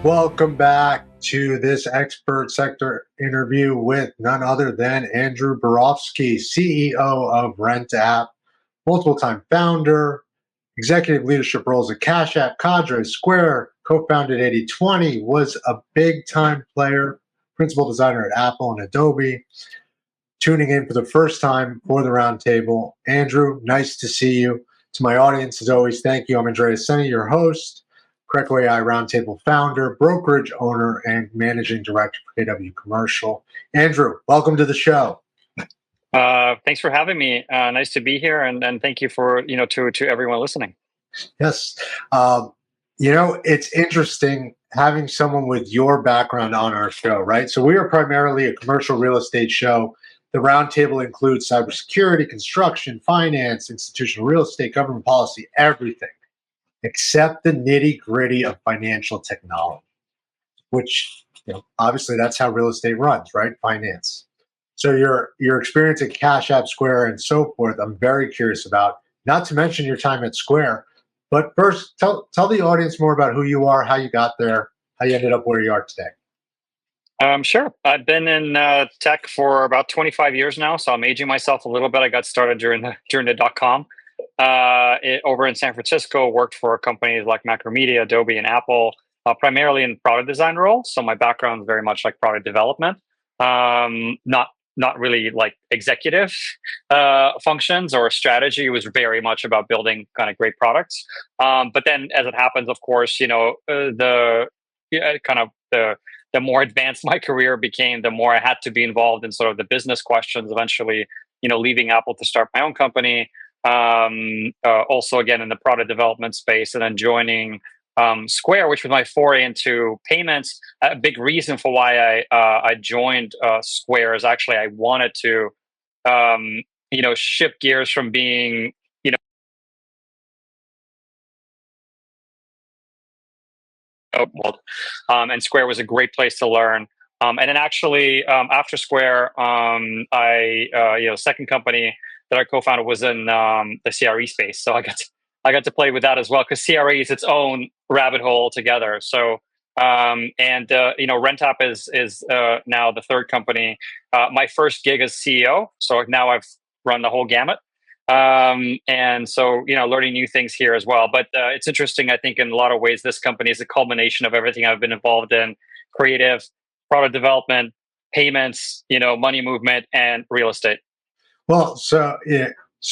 Welcome back to this expert sector interview with none other than Andrew Borovsky, CEO of Rentapp, multiple-time founder, executive leadership roles at CashApp, Cadre, Square, co-founded 80/20, was a big-time player, principal designer at Apple and Adobe. Tuning in for the first time for the Roundtable. Andrew, nice to see you. To my audience, as always, thank you. I'm Andreas Senie, your host, CRECo.ai Roundtable founder, brokerage owner, and managing director for KW Commercial. Andrew, welcome to the show. Thanks for having me. Nice to be here, and thank you for to everyone listening. Yes, it's interesting having someone with your background on our show, right? So we are primarily a commercial real estate show. The Roundtable includes cybersecurity, construction, finance, institutional real estate, government policy, everything except the nitty-gritty of financial technology, which obviously that's how real estate runs, right? Finance. So your experience at Cash App, Square, and so forth, I'm very curious about. Not to mention your time at Square, but first, tell the audience more about who you are, how you got there, how you ended up where you are today. Sure. I've been in tech for about 25 years now, so I'm aging myself a little bit. I got started during the .com. Over in San Francisco, worked for companies like Macromedia, Adobe, and Apple, primarily in product design roles. So my background is very much like product development, not really like executive functions or strategy. It was very much about building kind of great products. But then, as it happens, of course, the more advanced my career became, the more I had to be involved in sort of the business questions. Eventually, leaving Apple to start my own company. Also, again, in the product development space, and then joining Square, which was my foray into payments. A big reason for why I joined Square is actually I wanted to, shift gears from being, and Square was a great place to learn. And then actually, after Square, second company that I co-founded was in the CRE space. So I got to play with that as well, because CRE is its own rabbit hole altogether. So Rentapp is now the third company. My first gig as CEO. So now I've run the whole gamut. And so, learning new things here as well. But it's interesting, I think, in a lot of ways, this company is a culmination of everything I've been involved in: creative, product development, payments, money movement, and real estate. Well, so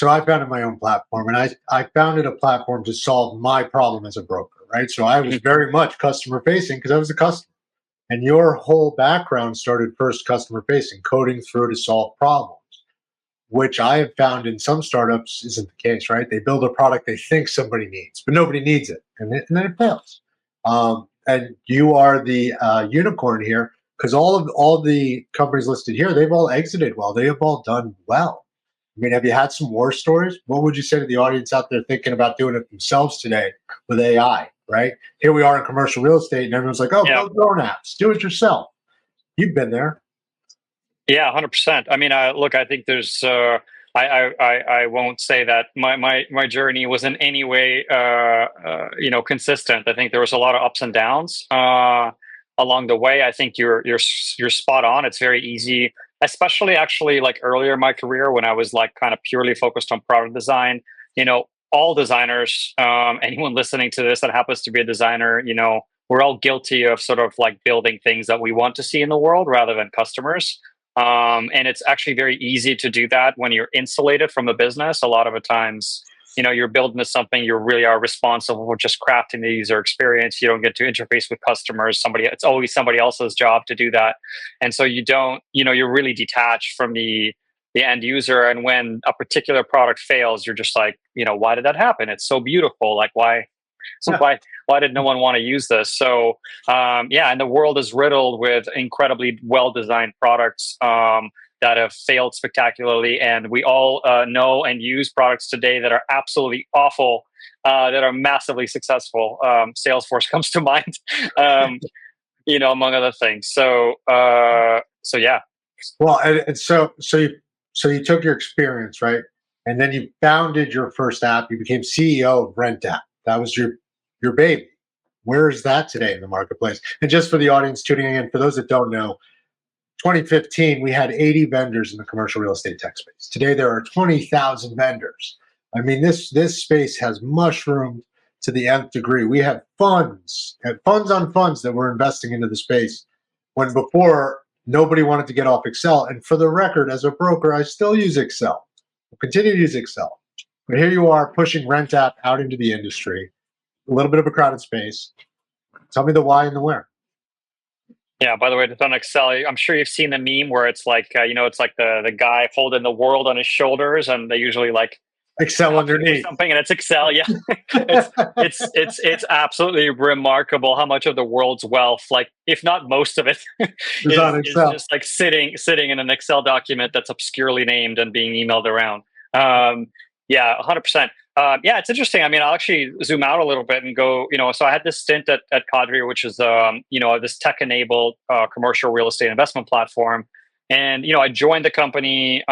I founded my own platform, and I founded a platform to solve my problem as a broker, right? So I was very much customer facing because I was a customer. And your whole background started first customer facing, coding through to solve problems, which I have found in some startups isn't the case, right? They build a product they think somebody needs, but nobody needs it, and then it fails. And you are the unicorn here, because all the companies listed here, they've all exited well. They have all done well. I mean, have you had some war stories? What would you say to the audience out there thinking about doing it themselves today with AI, right? Here we are in commercial real estate, and everyone's like, oh, build your own apps. Do it yourself. You've been there. Yeah, 100%. I mean, look, I think there's, I won't say that my journey was in any way, consistent. I think there was a lot of ups and downs along the way. I think you're spot on. It's very easy, especially actually like earlier in my career when I was like kind of purely focused on product design. All designers, anyone listening to this that happens to be a designer, we're all guilty of sort of like building things that we want to see in the world rather than customers. And it's actually very easy to do that when you're insulated from a business. A lot of the times, you're building something, you really are responsible for just crafting the user experience. You don't get to interface with customers. It's always somebody else's job to do that. And so you don't, you're really detached from the end user. And when a particular product fails, you're just like, why did that happen? It's so beautiful. Like, why did no one want to use this? So, and the world is riddled with incredibly well-designed products that have failed spectacularly. And we all know and use products today that are absolutely awful, that are massively successful. Salesforce comes to mind, among other things. So yeah. Well, and so you took your experience, right? And then you founded your first app. You became CEO of Rentapp. That was your baby. Where is that today in the marketplace? And just for the audience tuning in, for those that don't know, 2015, we had 80 vendors in the commercial real estate tech space. Today, there are 20,000 vendors. I mean, this space has mushroomed to the nth degree. We have funds and funds on funds that we're investing into the space when before nobody wanted to get off Excel. And for the record, as a broker, I still use Excel. We'll continue to use Excel. But here you are pushing Rentapp out into the industry, a little bit of a crowded space. Tell me the why and the where. Yeah, by the way, it's on Excel. I'm sure you've seen the meme where it's like, it's like the guy holding the world on his shoulders, and they usually like Excel underneath something, and it's Excel. Yeah, it's absolutely remarkable how much of the world's wealth, like if not most of it, is just like sitting in an Excel document that's obscurely named and being emailed around. Yeah, 100%. Yeah, it's interesting. I mean, I'll actually zoom out a little bit and go, so I had this stint at Cadre, which is, this tech-enabled commercial real estate investment platform. And, I joined the company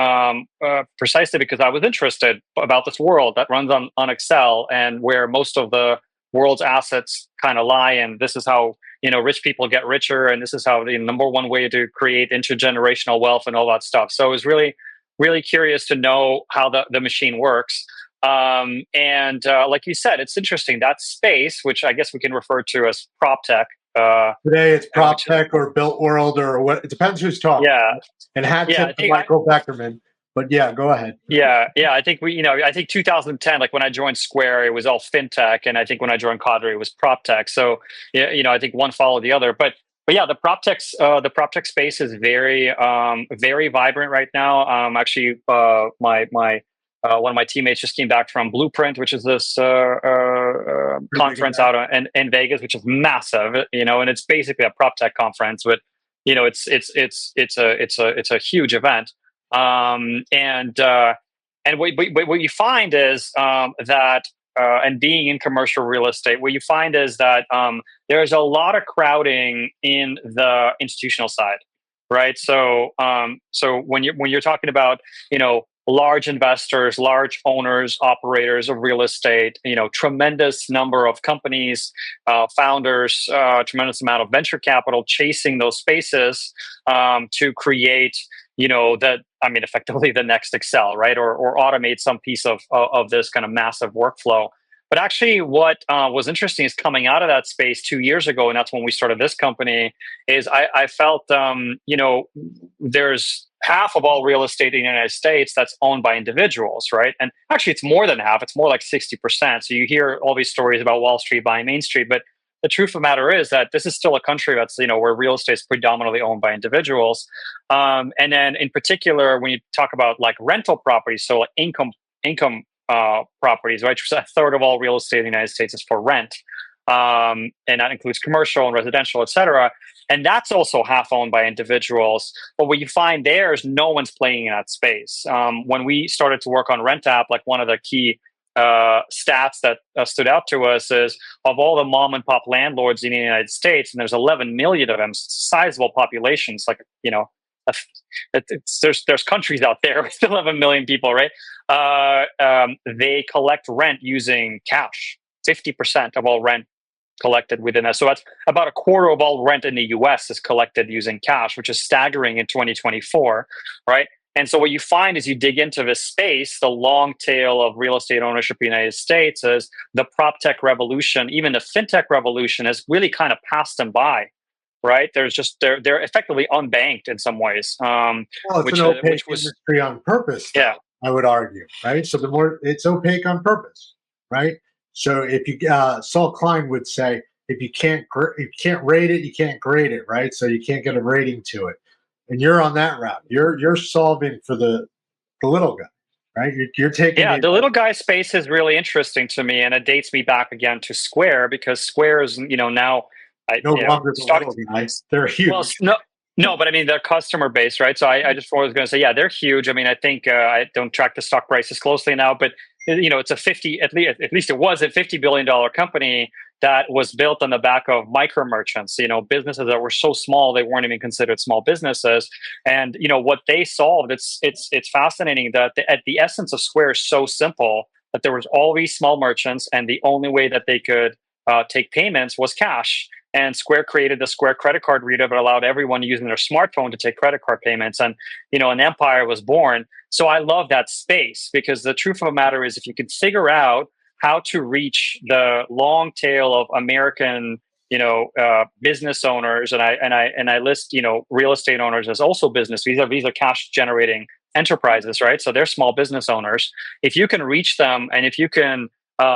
precisely because I was interested about this world that runs on Excel and where most of the world's assets kind of lie. And this is how, rich people get richer. And this is how the number one way to create intergenerational wealth and all that stuff. So it was really, really curious to know how the machine works. And like you said, it's interesting. That space, which I guess we can refer to as PropTech. Today it's PropTech or Built World or what, it depends who's talking. Yeah. And hat tip to Michael Beckerman. But yeah, go ahead. Yeah. I think I think 2010, like when I joined Square, it was all fintech. And I think when I joined Cadre, it was PropTech. So, I think one followed the other. But yeah, the PropTech space is very, very vibrant right now. Actually, my one of my teammates just came back from Blueprint, which is this conference out in Vegas, which is massive, and it's basically a PropTech conference, but it's a huge event. And what you find is that. And being in commercial real estate, what you find is that there's a lot of crowding in the institutional side, right? So when you're talking about large investors, large owners, operators of real estate, tremendous number of companies, founders, tremendous amount of venture capital chasing those spaces to create effectively the next Excel, right? Or automate some piece of this kind of massive workflow. But actually what was interesting is coming out of that space 2 years ago, and that's when we started this company, is I felt, there's half of all real estate in the United States that's owned by individuals, right? And actually it's more than half, it's more like 60%. So you hear all these stories about Wall Street buying Main Street, but the truth of the matter is that this is still a country that's, where real estate is predominantly owned by individuals. And then in particular, when you talk about like rental properties, so like income properties, right? A third of all real estate in the United States is for rent. And that includes commercial and residential, et cetera. And that's also half owned by individuals. But what you find there is no one's playing in that space. When we started to work on Rentapp, like one of the key stats that stood out to us is of all the mom and pop landlords in the United States, and there's 11 million of them, sizable populations, like, there's countries out there with 11 million people, right? They collect rent using cash. 50% of all rent collected within that. So that's about a quarter of all rent in the US is collected using cash, which is staggering in 2024, right? And so what you find as you dig into this space, the long tail of real estate ownership in the United States, is the PropTech revolution, even the fintech revolution, has really kind of passed them by, right? They're effectively unbanked in some ways. Well, it's an opaque industry on purpose, though, yeah, I would argue, right? So the more it's opaque on purpose, right? So if you Saul Klein would say, if you can't rate it, you can't grade it, right? So you can't get a rating to it. And you're on that route. You're solving for the little guy, right? You're taking the little guy space is really interesting to me, and it dates me back again to Square, because Square is now no longer the little guys. They're huge. Well, no, but I mean their customer base, right? So I just was going to say, yeah, they're huge. I mean, I think I don't track the stock prices closely now, but it's at least it was a $50 billion company that was built on the back of micro merchants, businesses that were so small they weren't even considered small businesses. And what they solved, it's fascinating that the essence of Square is so simple that there was all these small merchants, and the only way that they could take payments was cash. And Square created the Square credit card reader that allowed everyone using their smartphone to take credit card payments. And, an empire was born. So I love that space, because the truth of the matter is, if you could figure out how to reach the long tail of American, business owners, and I list, real estate owners as also business. These are cash generating enterprises, right? So they're small business owners. If you can reach them, and if you can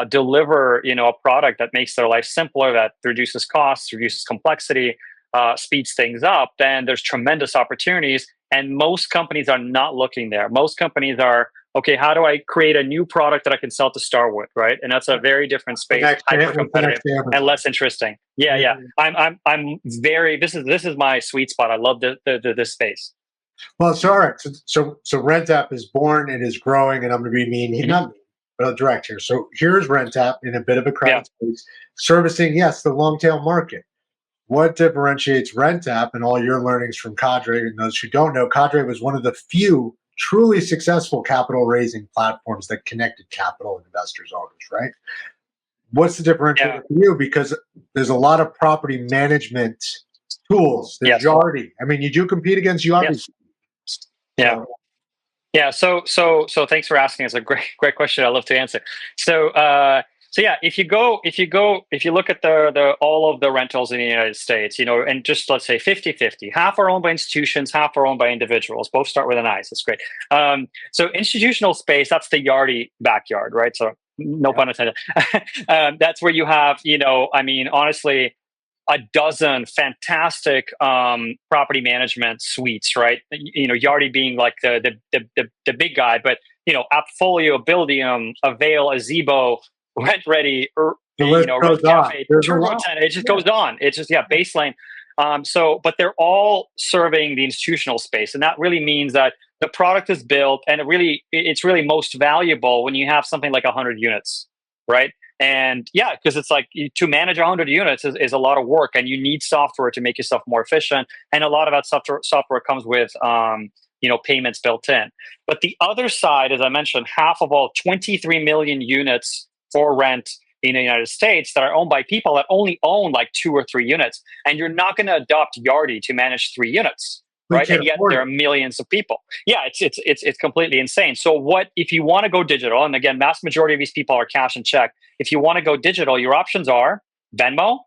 deliver, a product that makes their life simpler, that reduces costs, reduces complexity, speeds things up, then there's tremendous opportunities. And most companies are not looking there. Most companies are, okay, how do I create a new product that I can sell to start with, right? And that's a very different space, hyper competitive and less interesting. Yeah. I'm very. This is my sweet spot. I love this space. Well, so all right. So Rentapp is born. It is growing, and I'm going to be mean. Not mean, but I'll direct here. So here's Rentapp in a bit of a crowded space, servicing, yes, the long tail market. What differentiates Rentapp and all your learnings from Cadre? And those who don't know, Cadre was one of the few truly successful capital raising platforms that connected capital and investors, owners, right? What's the differentiator for you? Because there's a lot of property management tools. There's Yardi. I mean, you do compete against Yardi. Yeah. So thanks for asking. It's a great question. I love to answer. So yeah, if you look at the all of the rentals in the United States, and just let's say 50-50, half are owned by institutions, half are owned by individuals. Both start with an I. So it's great. So institutional space, that's the Yardi backyard, right? So no pun intended. That's where you have, honestly, a dozen fantastic property management suites, right? Yardi being like the big guy, but Appfolio, Buildium, Avail, Azebo, Rent Ready, Rent Cafe, TurboTen. It just goes on. It's just baseline. But they're all serving the institutional space, and that really means that the product is built, and it's really most valuable when you have something like 100 units, right? And because it's like to manage 100 units is a lot of work, and you need software to make yourself more efficient. And a lot of that software comes with payments built in. But the other side, as I mentioned, half of all 23 million units for rent in the United States that are owned by people that only own like 2 or 3 units, and you're not going to adopt Yardi to manage 3 units. Right, and yet there are millions of people. Yeah, it's completely insane. So what if you want to go digital? And again, vast majority of these people are cash and check. If you want to go digital, your options are Venmo,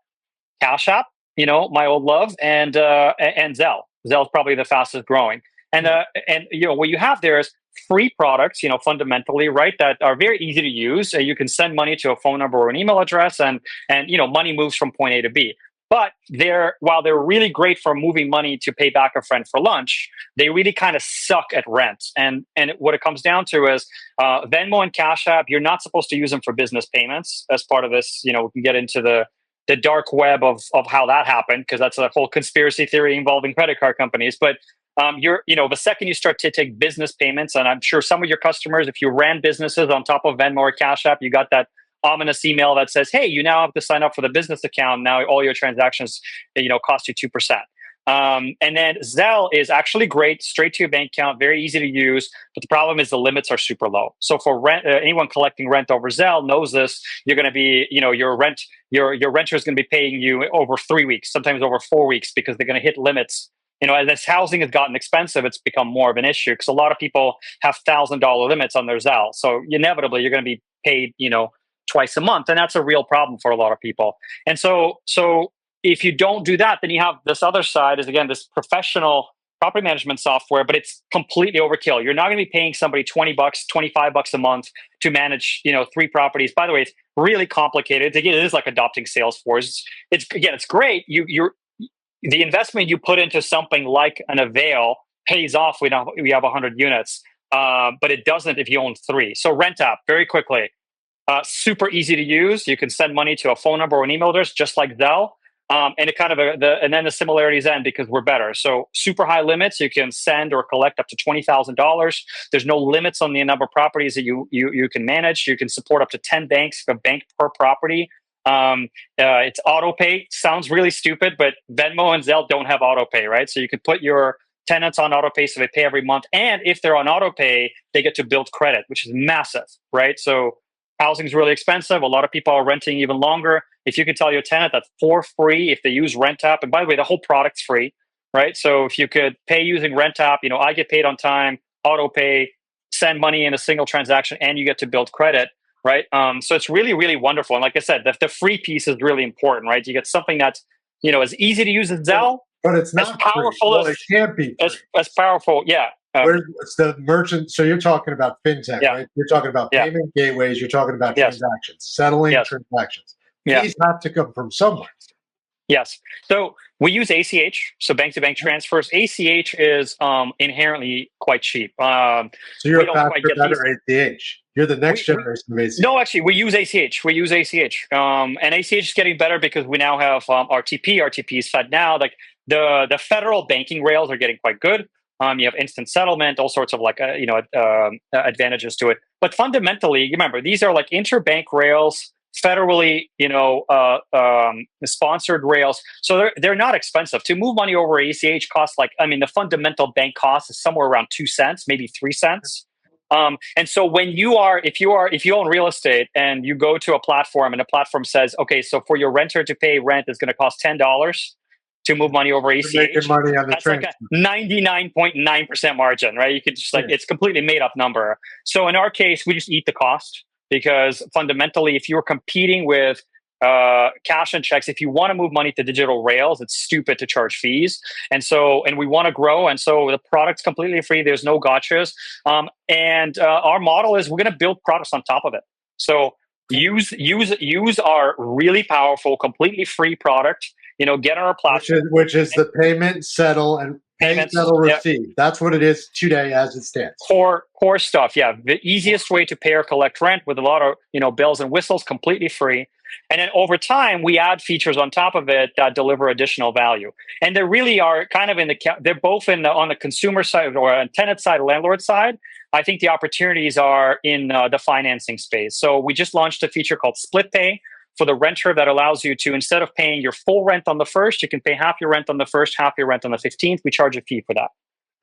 CashApp, my old love, and Zelle. Zelle is probably the fastest growing. And what you have there is free products, fundamentally, right, that are very easy to use. You can send money to a phone number or an email address, and money moves from point A to B. But while they're really great for moving money to pay back a friend for lunch, they really kind of suck at rent. And what it comes down to is Venmo and Cash App, you're not supposed to use them for business payments as part of this. We can get into the dark web of how that happened, because that's a whole conspiracy theory involving credit card companies. But the second you start to take business payments, and I'm sure some of your customers, if you ran businesses on top of Venmo or Cash App, you got that ominous email that says, hey, you now have to sign up for the business account. Now all your transactions, cost you 2%. And then Zelle is actually great, straight to your bank account, very easy to use. But the problem is the limits are super low. So for rent, anyone collecting rent over Zelle knows this. You're going to be, your renter is going to be paying you over 3 weeks, sometimes over 4 weeks, because they're going to hit limits. As this housing has gotten expensive, it's become more of an issue, because a lot of people have $1,000 limits on their Zelle. So inevitably, you're going to be paid, twice a month, and that's a real problem for a lot of people. And so if you don't do that, then you have this other side is, again, this professional property management software, but it's completely overkill. You're not going to be paying somebody $20, $25 a month to manage 3 properties. By the way, it's really complicated. Again, it is like adopting Salesforce. It's great. The investment you put into something like an Avail pays off. We have 100 units, but it doesn't if you own 3. So Rentapp, very quickly. Super easy to use. You can send money to a phone number or an email address, just like Zelle. And it kind of and then the similarities end because we're better. So super high limits. You can send or collect up to $20,000. There's no limits on the number of properties that you can manage. You can support up to 10 banks, a bank per property. It's auto pay. Sounds really stupid, but Venmo and Zelle don't have auto pay, right? So you could put your tenants on auto pay so they pay every month. And if they're on auto pay, they get to build credit, which is massive, right? So housing is really expensive. A lot of people are renting even longer. If you could tell your tenant that for free, if they use Rentapp, and by the way, the whole product's free, right? So if you could pay using Rentapp, I get paid on time, auto pay, send money in a single transaction, and you get to build credit, right? So it's really, really wonderful. And like I said, the free piece is really important, right? You get something that's, as easy to use as Zelle, but it's not as powerful free. Well, it can't be free. As powerful, yeah. Where's the merchant? So you're talking about fintech, right? You're talking about payment gateways. You're talking about transactions, settling transactions. These have to come from somewhere. Yes. So we use ACH, so bank-to-bank transfers. ACH is inherently quite cheap. So you're faster, better ACH. You're the next generation of ACH. No, actually, we use ACH. And ACH is getting better because we now have RTP. RTP is fed now. Like the federal banking rails are getting quite good. You have instant settlement, all sorts of advantages to it. But fundamentally, remember, these are like interbank rails, federally, sponsored rails. So they're not expensive. To move money over ACH costs the fundamental bank cost is somewhere around 2 cents, maybe 3 cents. And so if you own real estate and you go to a platform and the platform says, okay, so for your renter to pay rent is going to cost $10 to move money over ACH. Making money on the that's like a 99.9% margin, right? You could just it's completely made up number. So in our case, we just eat the cost because fundamentally, if you're competing with cash and checks, if you want to move money to digital rails, it's stupid to charge fees. And we want to grow. And so the product's completely free. There's no gotchas. And our model is we're going to build products on top of it. So use our really powerful, completely free product. Get on our platform, which is the payment, settle, and settle, receive. That's what it is today, as it stands. Core stuff. Yeah, the easiest way to pay or collect rent with a lot of bells and whistles, completely free. And then over time, we add features on top of it that deliver additional value. And they really are kind of they're both on the consumer side or on tenant side, landlord side. I think the opportunities are in the financing space. So we just launched a feature called Split Pay for the renter that allows you to, instead of paying your full rent on the first, you can pay half your rent on the first, half your rent on the 15th. We charge a fee for that,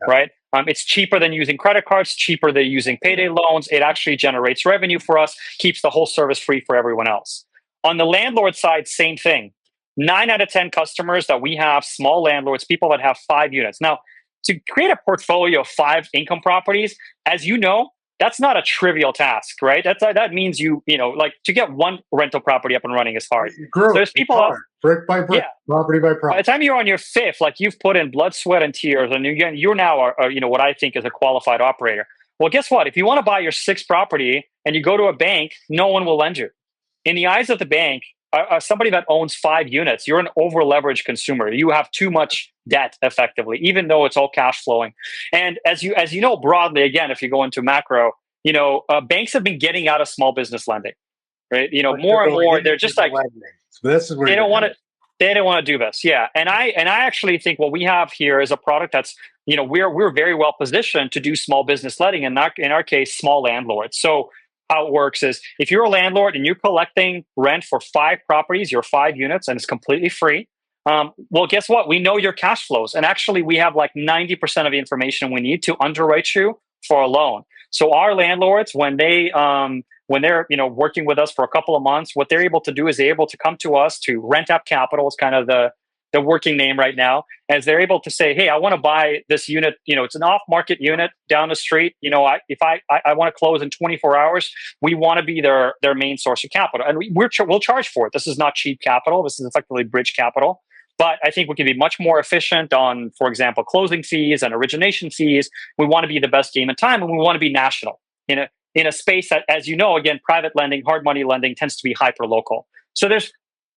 right? It's cheaper than using credit cards, cheaper than using payday loans. It actually generates revenue for us, keeps the whole service free for everyone else. On the landlord side, same thing. 9 out of 10 customers that we have, small landlords, people that have 5 units. Now, to create a portfolio of 5 income properties, as you know, that's not a trivial task, right? That means to get one rental property up and running is hard. So there's people brick by brick, property by property. By the time you're on your 5th, you've put in blood, sweat, and tears, and you're now what I think is a qualified operator. Well, guess what? If you want to buy your 6th property and you go to a bank, no one will lend you. In the eyes of the bank, somebody that owns 5 units, you're an over-leveraged consumer. You have too much debt, effectively, even though it's all cash flowing. And as you know, broadly, again, if you go into macro, banks have been getting out of small business lending, right? More and more, they're just like, so this is where they don't want to. They don't want to do this, yeah. And I actually think what we have here is a product that's, we're very well positioned to do small business lending, and in our case, small landlords. So how it works is if you're a landlord and you're collecting rent for 5 properties, your 5 units, and it's completely free. Well, guess what? We know your cash flows. And actually, we have 90% of the information we need to underwrite you for a loan. So our landlords, when they're working with us for a couple of months, what they're able to do is they're able to come to us to Rentapp Capital, is kind of the working name right now, as they're able to say, hey, I want to buy this unit. It's an off-market unit down the street. If I want to close in 24 hours, we want to be their main source of capital. And we'll charge for it. This is not cheap capital. This is effectively bridge capital. But I think we can be much more efficient on, for example, closing fees and origination fees. We want to be the best game in time, and we want to be national in a space that, as you know, again, private lending, hard money lending tends to be hyper local. So there's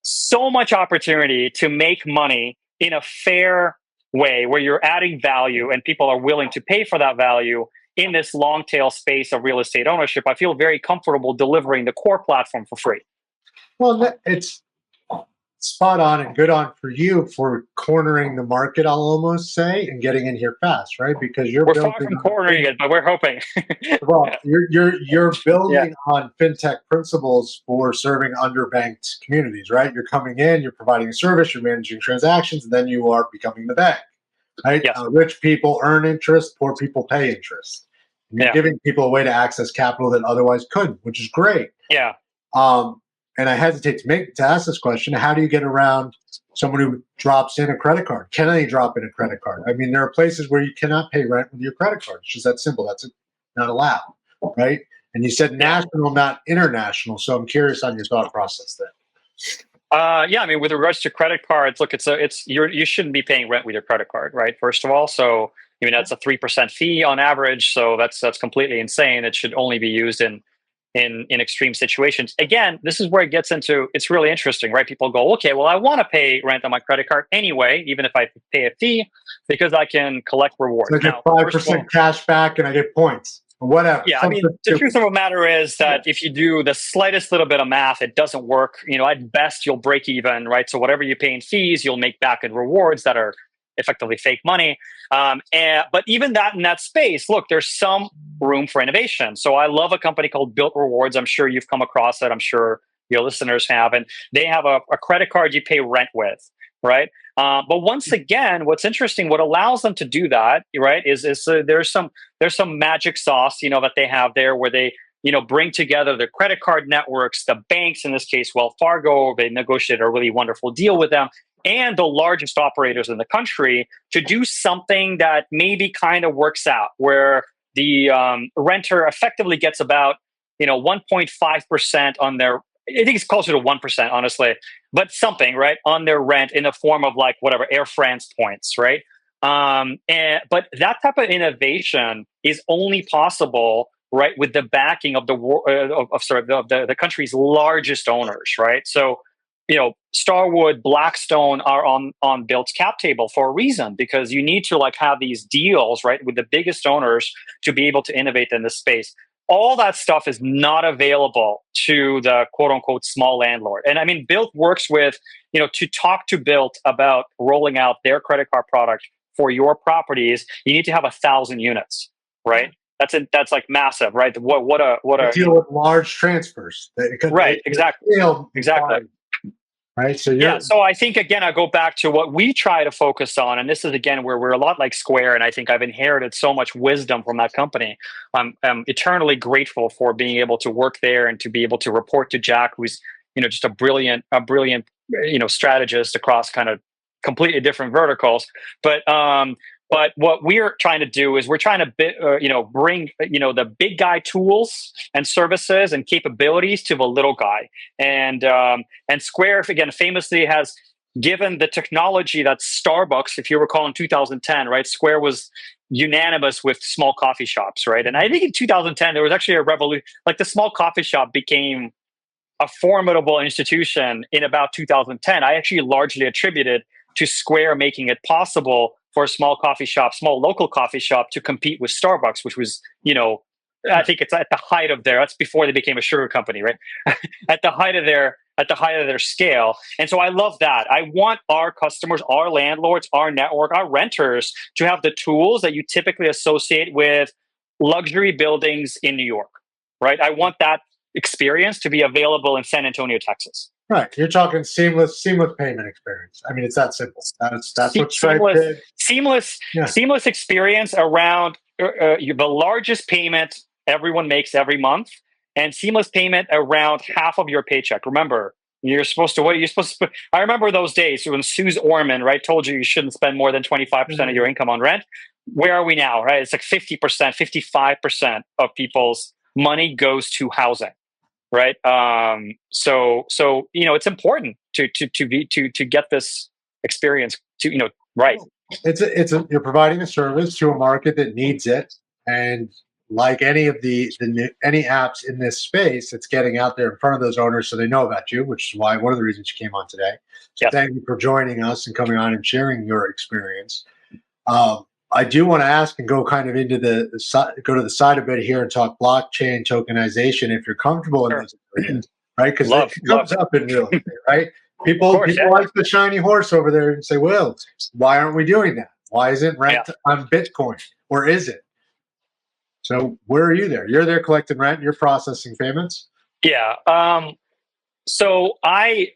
so much opportunity to make money in a fair way where you're adding value and people are willing to pay for that value in this long tail space of real estate ownership. I feel very comfortable delivering the core platform for free. Well, it's spot on and good on for you for cornering the market, I'll almost say, and getting in here fast, right? Because we're far from cornering it, but we're hoping. Well, you're building on fintech principles for serving underbanked communities, right? You're coming in, you're providing a service, you're managing transactions, and then you are becoming the bank, right? Yes. Rich people earn interest, poor people pay interest. And you're giving people a way to access capital that otherwise couldn't, which is great. Yeah. And I hesitate to ask this question: how do you get around someone who drops in a credit card? Can they drop in a credit card? I mean, there are places where you cannot pay rent with your credit card. It's just that simple. That's not allowed, right? And you said national, not international. So I'm curious on your thought process there. Yeah, I mean, with regards to credit cards, look, you shouldn't be paying rent with your credit card, right? First of all, so I mean that's a 3% fee on average, so that's completely insane. It should only be used in extreme situations. Again, this is where it gets into, it's really interesting, right? People go, okay, well, I want to pay rent on my credit card anyway, even if I pay a fee, because I can collect rewards. So I get 5% cash back and I get points. Whatever. Yeah, I mean, the truth of the matter is that if you do the slightest little bit of math, it doesn't work. At best, you'll break even, right? So whatever you pay in fees, you'll make back in rewards that are effectively fake money. But even that in that space, look, there's some room for innovation. So I love a company called Built Rewards. I'm sure you've come across it. I'm sure your listeners have. And they have a credit card you pay rent with, right? But once again, what's interesting, what allows them to do that, right, is there's some magic sauce, that they have there where they, bring together the credit card networks, the banks, in this case, Wells Fargo. They negotiated a really wonderful deal with them, and the largest operators in the country to do something that maybe kind of works out, where the renter effectively gets about 1.5% on their, I think it's closer to 1%, honestly, but something, right, on their rent in the form of like whatever Air France points, right? But that type of innovation is only possible, right, with the backing of the country's largest owners, right? So, Starwood, Blackstone are on Built's cap table for a reason, because you need to have these deals, right, with the biggest owners to be able to innovate in this space. All that stuff is not available to the quote unquote small landlord. And I mean, Built works with, to talk to Built about rolling out their credit card product for your properties, you need to have 1,000 units, right? That's like massive, right? What a deal with large transfers. Right, exactly. Right. So I think, again, I go back to what we try to focus on. And this is, again, where we're a lot like Square. And I think I've inherited so much wisdom from that company. I'm eternally grateful for being able to work there and to be able to report to Jack, who's, just a brilliant, strategist across kind of completely different verticals. But what we're trying to do is we're trying to, bring, the big guy tools and services and capabilities to the little guy. And Square, again, famously has given the technology that Starbucks, if you recall in 2010, right, Square was unanimous with small coffee shops, right? And I think in 2010, there was actually a revolution, like the small coffee shop became a formidable institution in about 2010. I actually largely attributed to Square making it possible for a small local coffee shop to compete with Starbucks, which was, I think it's at the height of that's before they became a sugar company, right? at the height of their scale. And so I love that. I want our customers, our landlords, our network, our renters to have the tools that you typically associate with luxury buildings in New York, right? I want that experience to be available in San Antonio, Texas. Right, you're talking seamless payment experience. I mean, it's that simple. That's what Stripe did. Seamless experience around the largest payment everyone makes every month, and seamless payment around half of your paycheck. Remember, I remember those days when Suze Orman, right, told you shouldn't spend more than 25% of your income on rent. Where are we now, right? It's like 50%, 55% of people's money goes to housing. Right. So it's important to get this experience right. You're providing a service to a market that needs it, and like any of any apps in this space, it's getting out there in front of those owners so they know about you, which is why one of the reasons you came on today. So Thank you for joining us and coming on and sharing your experience. I do want to ask and go kind of into go to the side a bit here and talk blockchain tokenization if you're comfortable in those areas, right? Because it comes up in real estate, right? People like the shiny horse over there and say, well, why aren't we doing that? Why isn't rent on Bitcoin? Or is it? So where are you there? You're there collecting rent, you're processing payments? Yeah. So I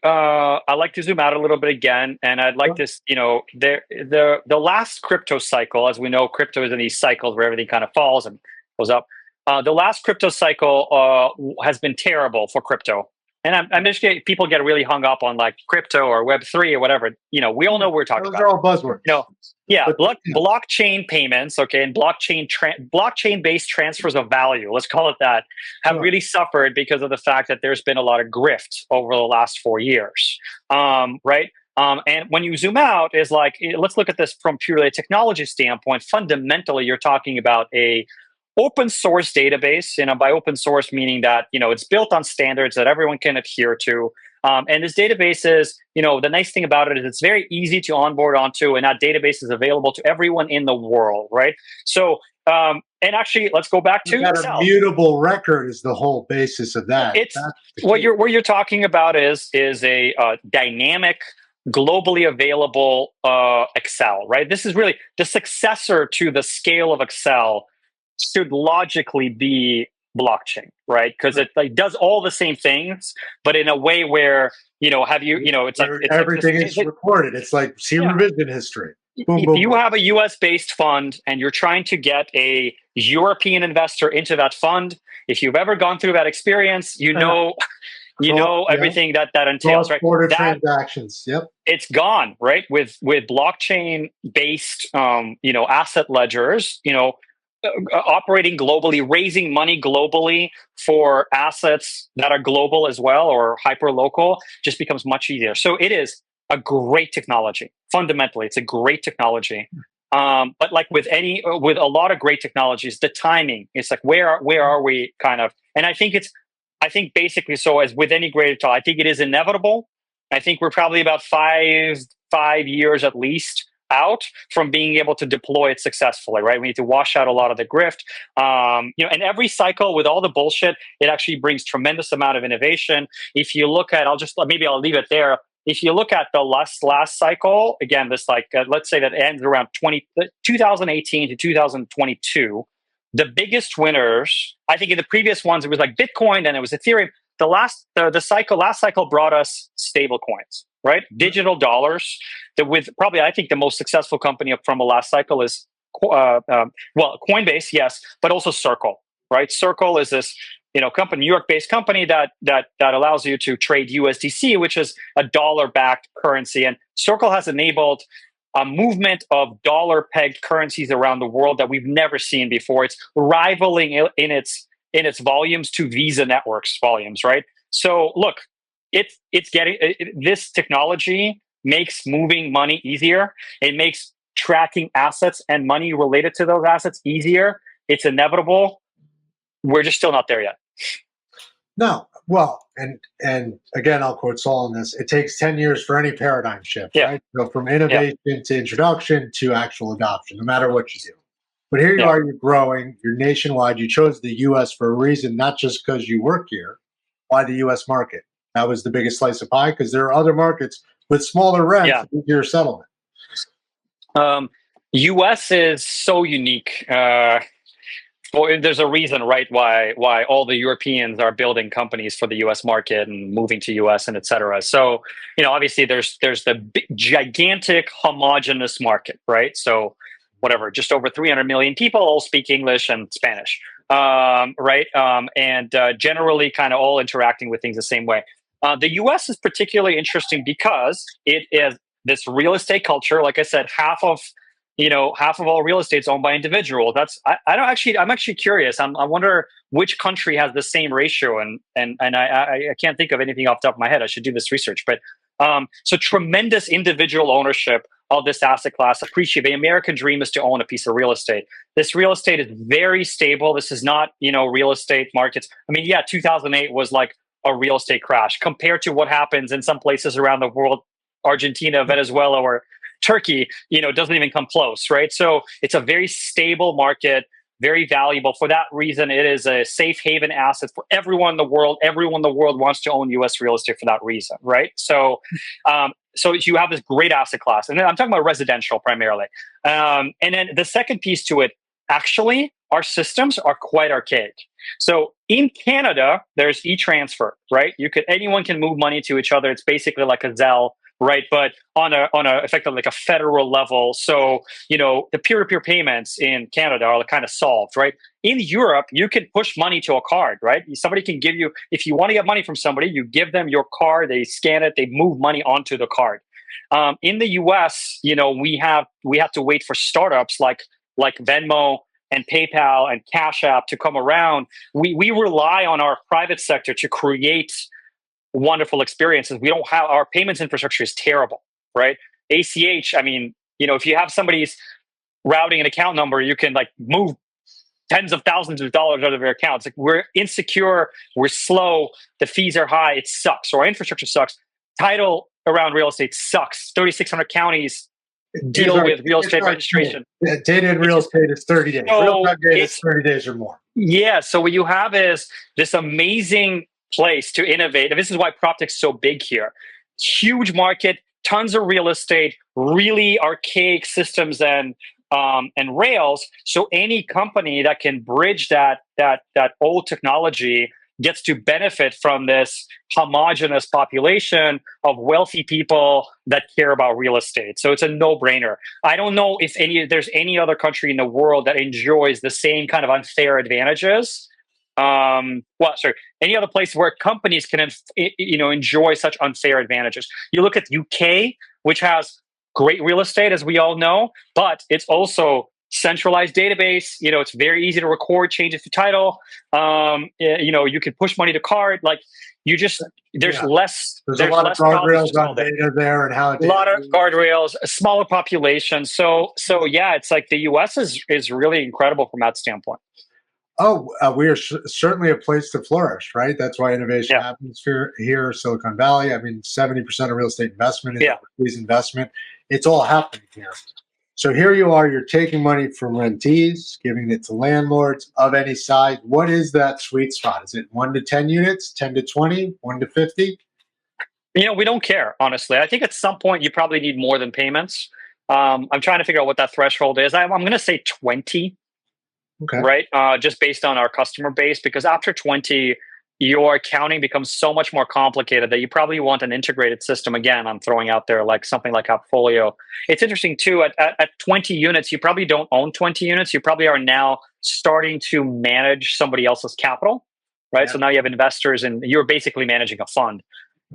like to zoom out a little bit again, and I'd like this. The last crypto cycle, as we know, crypto is in these cycles where everything kind of falls, and goes up. The last crypto cycle has been terrible for crypto. And I'm just getting, people get really hung up on like crypto or Web3 or whatever. We all know what we're talking Those about. are all buzzwords. Yeah, blockchain payments, okay, and blockchain-based transfers of value, let's call it that, have really suffered because of the fact that there's been a lot of grift over the last 4 years, right? And when you zoom out, is like, let's look at this from purely a technology standpoint. Fundamentally, you're talking about a open source database, by open source meaning that, it's built on standards that everyone can adhere to. And this database is, the nice thing about it is it's very easy to onboard onto, and that database is available to everyone in the world, right? So, and actually, let's go back to a mutable record is the whole basis of that. It's what you're talking about is a dynamic, globally available Excel, right? This is really the successor to the scale of Excel. Should logically be blockchain, right? Because it does all the same things, but in a way where it's like everything is recorded. It's like revision history. Boom, if you have a US based fund and you're trying to get a European investor into that fund, if you've ever gone through that experience, everything that entails, right? Cross-border transactions. Yep. It's gone, right? With blockchain based asset ledgers, operating globally, raising money globally for assets that are global as well or hyper local just becomes much easier. So it is a great technology. Fundamentally, it's a great technology. But like with a lot of great technologies, the timing, it's like where are we kind of? And I think basically, so as with any great technology, I think it is inevitable. I think we're probably about five years at least out from being able to deploy it successfully, right? We need to wash out a lot of the grift. And every cycle with all the bullshit, it actually brings tremendous amount of innovation. If you look at, I'll leave it there. If you look at the last cycle, again, this let's say that ends around 2018 to 2022, the biggest winners, I think in the previous ones, it was like Bitcoin and it was Ethereum. The last cycle brought us stable coins, right? Digital dollars. With probably, I think the most successful company from the last cycle is, Coinbase, yes, but also Circle, right? Circle is this, company, New York-based company that allows you to trade USDC, which is a dollar-backed currency, and Circle has enabled a movement of dollar-pegged currencies around the world that we've never seen before. It's rivaling in its volumes to Visa networks volumes, right? So look, it's getting this technology makes moving money easier. It makes tracking assets and money related to those assets easier. It's inevitable. We're just still not there yet. No, well, and again, I'll quote Saul on this. It takes 10 years for any paradigm shift, right? So from innovation to introduction to actual adoption, no matter what you do. But here you are, you're growing, you're nationwide. You chose the U.S. for a reason, not just because you work here. Why the U.S. market? That was the biggest slice of pie, because there are other markets with smaller rents, easier settlement. U.S. is so unique. Well, there's a reason, right, why all the Europeans are building companies for the U.S. market and moving to U.S. and et cetera. So, obviously there's the gigantic homogenous market, right? So whatever, just over 300 million people all speak English and Spanish, right? And generally kind of all interacting with things the same way. The U.S. is particularly interesting because it is this real estate culture. Like I said, half of all real estate is owned by individuals. I'm actually curious. I wonder which country has the same ratio, and I can't think of anything off the top of my head. I should do this research. But so tremendous individual ownership of this asset class. The American dream is to own a piece of real estate. This real estate is very stable. This is not, real estate markets. I mean, 2008 was like a real estate crash compared to what happens in some places around the world, Argentina, Venezuela, or Turkey, doesn't even come close, right? So it's a very stable market, very valuable. For that reason, it is a safe haven asset for everyone in the world. Everyone in the world wants to own U.S. real estate for that reason, right? So, so you have this great asset class. And then I'm talking about residential primarily. And then the second piece to it, actually, our systems are quite archaic. So in Canada, there's e-transfer, right? Anyone can move money to each other. It's basically like a Zelle right? But on a effectively like a federal level. So, the peer-to-peer payments in Canada are kind of solved, right? In Europe, you can push money to a card, right? Somebody can give you, if you want to get money from somebody, you give them your card, they scan it, they move money onto the card. In the US, we have to wait for startups like Venmo and PayPal and CashApp to come around. We rely on our private sector to create wonderful experiences. We don't have, our payments infrastructure is terrible, right? ACH, I mean, if you have somebody's routing an account number, you can like move tens of thousands of dollars out of their accounts. Like, we're insecure, we're slow, the fees are high, it sucks. So our infrastructure sucks. Title around real estate sucks. 3,600 counties deal with real estate registration. Data in real estate is 30 days. So real-time data is 30 days or more. Yeah. So what you have is this amazing place to innovate. And this is why PropTech is so big here. Huge market, tons of real estate, really archaic systems and rails. So any company that can bridge that old technology gets to benefit from this homogenous population of wealthy people that care about real estate. So it's a no-brainer. I don't know if there's any other country in the world that enjoys the same kind of unfair advantages. Any other place where companies can enjoy such unfair advantages. You look at UK, which has great real estate, as we all know, but it's also centralized database. It's very easy to record changes to title. You can push money to card. Like, there's less. There's a lot of guardrails on data there, and how a lot of guardrails, a smaller population. So yeah, it's like the US is really incredible from that standpoint. Oh, we are certainly a place to flourish, right? That's why innovation happens here, Silicon Valley. I mean, 70% of real estate investment is overseas investment. It's all happening here. So here you are, you're taking money from rentees, giving it to landlords of any size. What is that sweet spot? Is it 1 to 10 units, 10 to 20, 1 to 50? We don't care, honestly. I think at some point you probably need more than payments. I'm trying to figure out what that threshold is. I'm going to say 20. Okay. Right? Just based on our customer base, because after 20, your accounting becomes so much more complicated that you probably want an integrated system. Again, I'm throwing out there like something like Appfolio. It's interesting too, at 20 units, you probably don't own 20 units. You probably are now starting to manage somebody else's capital, right? Yeah. So now you have investors and you're basically managing a fund.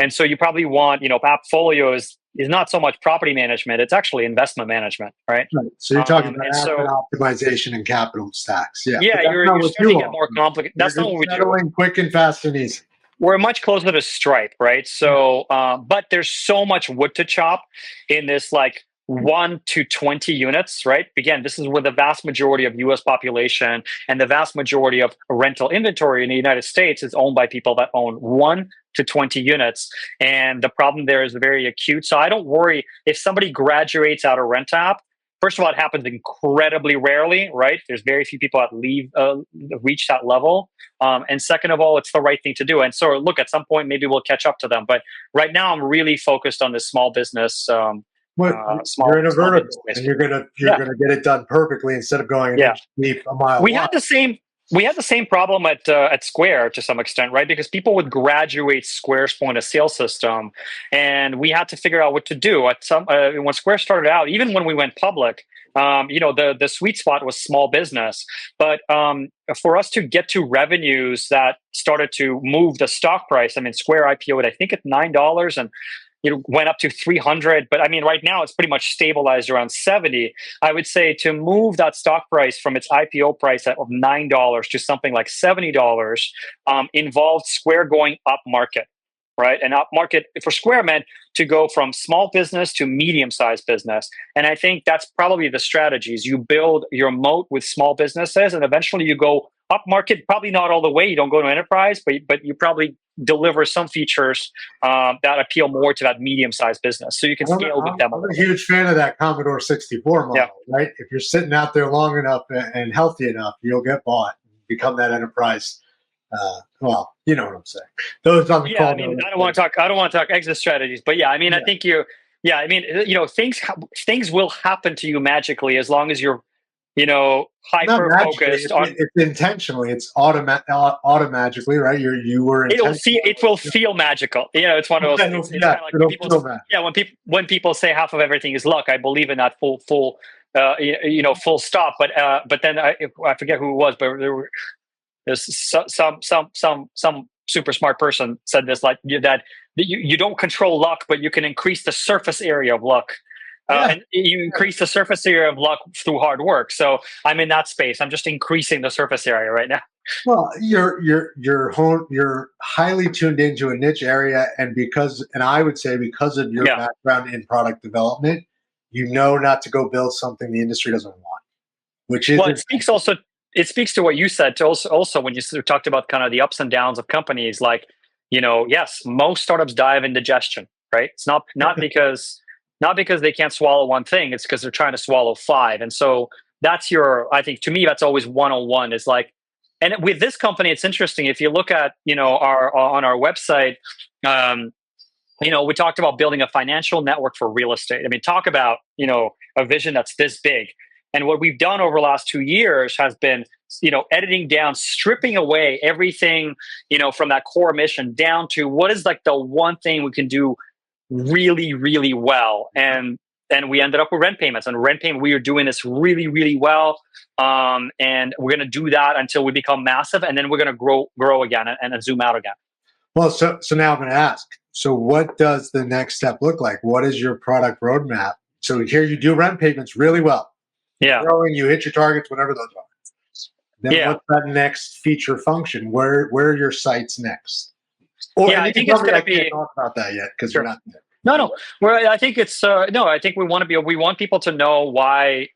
And so you probably want, Appfolio is not so much property management, it's actually investment management, right? So you're talking about asset optimization and capital stacks. Yeah, you're starting to get more complicated. That's not what we do. Quick and fast and easy. We're much closer to Stripe, right? So, but there's so much wood to chop in this, like 1 to 20 units, right? Again, this is where the vast majority of US population and the vast majority of rental inventory in the United States is owned by people that own 1 to 20 units. And the problem there is very acute. So I don't worry if somebody graduates out of Rentapp. First of all, it happens incredibly rarely, right? There's very few people that reach that level. And second of all, it's the right thing to do. And so look, at some point, maybe we'll catch up to them. But right now I'm really focused on this small business. You're in a vertical, and you're gonna get it done perfectly instead of going deep a mile. We had the same problem at Square to some extent, right? Because people would graduate Square's point of sale system, and we had to figure out what to do. When Square started out, even when we went public, the sweet spot was small business. But for us to get to revenues that started to move the stock price, I mean, Square IPO'd, I think, at $9 and went up to 300, but I mean, right now it's pretty much stabilized around 70. I would say to move that stock price from its IPO price of $9 to something like $70 involved Square going up market, right? And up market for Square meant to go from small business to medium-sized business. And I think that's probably the strategies. You build your moat with small businesses, and eventually you go up market, probably not all the way. You don't go to enterprise, but you probably deliver some features that appeal more to that medium-sized business, so you can scale with them. I'm a huge fan of that Commodore 64 model, right? If you're sitting out there long enough and healthy enough, you'll get bought and become that enterprise. Well, you know what I'm saying. Those on the call. I mean, I don't want to talk exit strategies, but I mean, I think things will happen to you magically as long as you're Not hyper magically. focused on. It's intentionally. It's automatically, right? You were intentional. It will feel magical. It's one of those. It's kind of like when It'll people. feel magic. Yeah, when people say half of everything is luck, I believe in that full stop. But then I forget who it was, but there's some super smart person said this, like that you don't control luck, but you can increase the surface area of luck. And you increase the surface area of luck through hard work. So I'm in that space. I'm just increasing the surface area right now. Well, you're highly tuned into a niche area, and I would say because of your Yeah. background in product development, you know not to go build something the industry doesn't want, which is Well, it speaks to what you said to also when you talked about kind of the ups and downs of companies. Like, yes, most startups die of indigestion, right? It's not because they can't swallow one thing. It's because they're trying to swallow five. And so I think to me, that's always 101 is like, and with this company, it's interesting. If you look at, on our website, we talked about building a financial network for real estate. I mean, talk about, a vision that's this big. And what we've done over the last 2 years has been, editing down, stripping away everything, from that core mission down to what is like the one thing we can do really, really well. And we ended up with rent payments. And rent payment, we are doing this really, really well. And we're going to do that until we become massive. And then we're going to grow again and zoom out again. Well, so now I'm going to ask. So, what does the next step look like? What is your product roadmap? So here you do rent payments really well. Yeah. Growing, you hit your targets, whatever those are. Then what's that next feature function? Where are your sites next? I think it's going to be. Can't talk about that yet because you're not there. No. Well, I think it's no. I think we want people to know why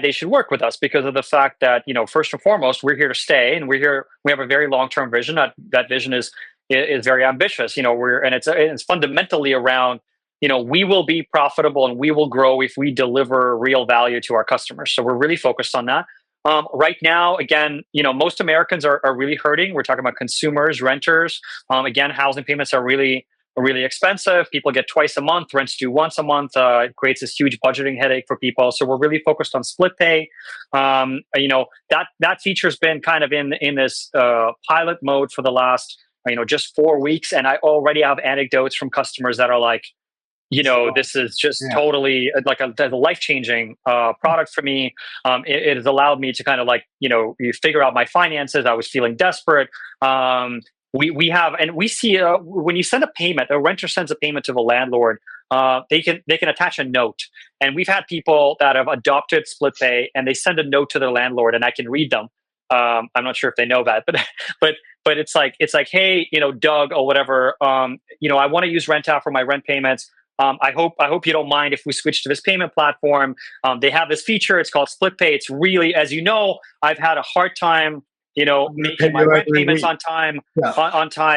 they should work with us, because of the fact that first and foremost, we're here to stay, and we have a very long-term vision. That vision is very ambitious. It's fundamentally around we will be profitable and we will grow if we deliver real value to our customers. So we're really focused on that. Right now, again, most Americans are really hurting. We're talking about consumers, renters. Again, housing payments are really expensive. People get twice a month. Rent's due once a month. It creates this huge budgeting headache for people. So we're really focused on split pay. That feature's been kind of in this pilot mode for the last just 4 weeks, and I already have anecdotes from customers that are like, this is just totally like a life-changing product for me. It has allowed me to kind of like, you figure out my finances. I was feeling desperate. We have, and we see when you send a payment, a renter sends a payment to the landlord, they can attach a note. And we've had people that have adopted split pay and they send a note to their landlord, and I can read them. I'm not sure if they know that, but it's like, hey, Doug or whatever, I want to use Rentapp for my rent payments. I hope you don't mind if we switch to this payment platform. They have this feature. It's called Split Pay. It's really, as you know, I've had a hard time, making my rent payments on time,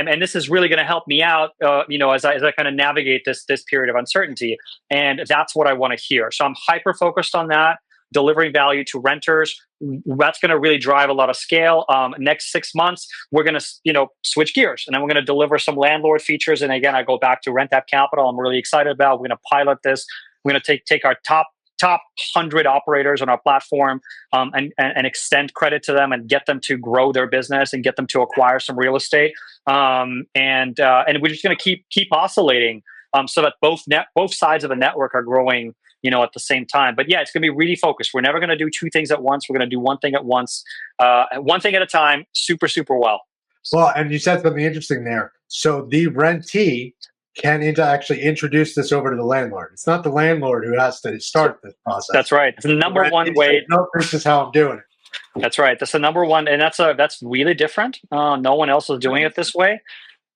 and this is really going to help me out, as I kind of navigate this period of uncertainty. And that's what I want to hear. So I'm hyper focused on that, delivering value to renters. That's going to really drive a lot of scale. Next 6 months, we're going to, switch gears, and then we're going to deliver some landlord features. And again, I go back to Rentapp Capital. I'm really excited about. We're going to pilot this. We're going to take our top 100 operators on our platform, and extend credit to them and get them to grow their business and get them to acquire some real estate. And we're just going to keep oscillating, so that both sides of the network are growing, at the same time. But it's going to be really focused. We're never going to do two things at once. We're going to do one thing at once, one thing at a time, super, super well. Well, and you said something interesting there. So the rentee can actually introduce this over to the landlord. It's not the landlord who has to start this process. That's right. It's the number one way. No, this is how I'm doing it. That's right. That's the number one. And that's really different. No one else is doing it this way.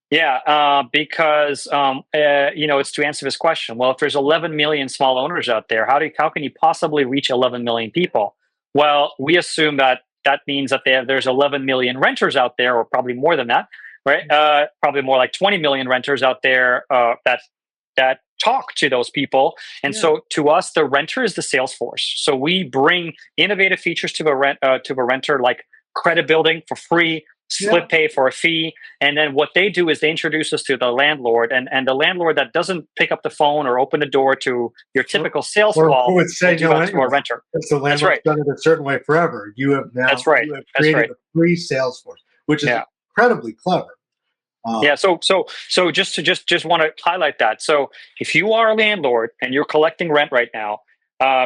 Yeah, because it's to answer this question. Well, if there's 11 million small owners out there, how can you possibly reach 11 million people? Well, we assume that means that there's 11 million renters out there, or probably more than that, right? Probably more like 20 million renters out there that talk to those people. And so to us, the renter is the sales force. So we bring innovative features to the renter, like credit building for free, split pay for a fee. And then what they do is they introduce us to the landlord, and the landlord that doesn't pick up the phone or open the door to your typical sales or call who would say will do no that to a anyway? renter. Because the That's landlord's right. done it a certain way forever. You have That's right. That's created right. a free sales force, which is Yeah. incredibly clever. Yeah. So just want to highlight that. So if you are a landlord and you're collecting rent right now,